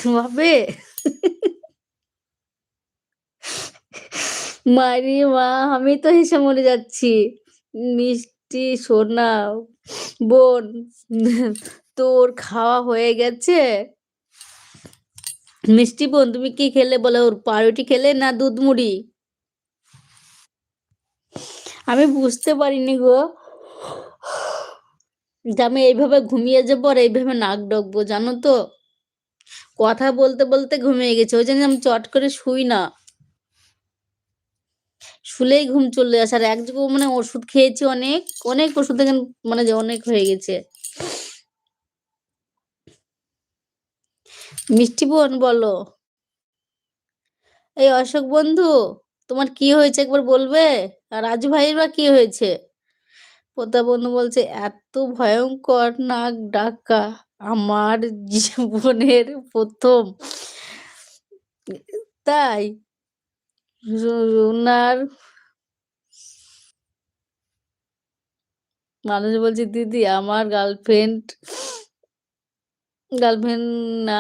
ভাবে মারে মা! আমি তো হেসে মরে যাচ্ছি। মিষ্টি সোনা বোন তোর খাওয়া হয়ে গেছে? মিষ্টি বোন তুমি কি খেলে বলো? ওর পাউরুটি খেলে না দুধ মুড়ি? আমি বুঝতে পারিনি গো যে আমি এইভাবে ঘুমিয়ে যাবো আর এইভাবে নাক ডাকবো জানো তো? কথা বলতে, বলতে ঘুমিয়ে গেছি। ওইজন্য আমি চট করে শুই না। শুলেই ঘুম চলে আসে। আর একযোগে মানে ওষুধ খেয়েছি অনেক, অনেক ওষুধ দেখেন মানে যে অনেক হয়ে গেছে। মিষ্টি বোন বলো। এই অশোক বন্ধু, তোমার কি হয়েছে একবার বলবে? আর রাজু ভাইয়ের বা কি হয়েছে? প্রতাপ বন্ধু বলছে, "এত ভয়ংকর নাক ডাকা আমার জীবনের ১ম।" তাই? রুনার মানুষ বলছে, "দিদি আমার গার্লফ্রেন্ড না